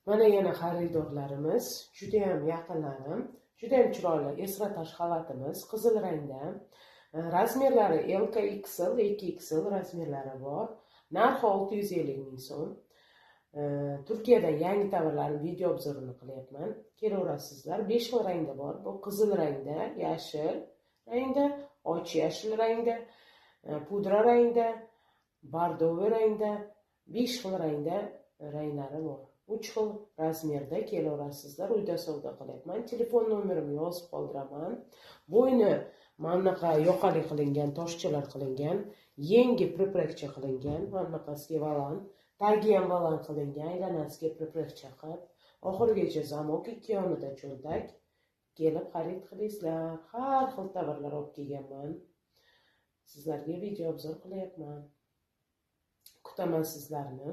Mana yana xaridorlarimiz, juda ham yaqinlarim, juda ham chiroyli esratash xalatimiz, qizil rangda. Razmerlari LK XL, 2XL razmerlari bor. Narxi 650 ming so'm. Turkiyada yangi tovarlarning video obzorini qilyapman. Kelaverasizlar. 5 xil rangda bor. Bu qizil rangda, yashil rangda, och yashil rangda, pudra rangda, bordoviy rangda, 5 xil rangda ranglari bor. 3 xil razmerda kelaverasizlar. Uyda savdo qilyapman. Telefon nomerimni yozib qoldiraman. Bo'yni mana bunaqa yoqali qilingan, toshchalar qilingan, yengi priprekcha qilingan, mana bunaqasiga volan, tagi ham volan qilingan, aylanasiga priprekcha qilib, oxirigacha zamok, ikki yonida cho'ntak. Kelib xarid qilingizlar. Har xil tovarlar olib kelganman. Sizlarga video obzor qilyapman. Kutaman sizlarni.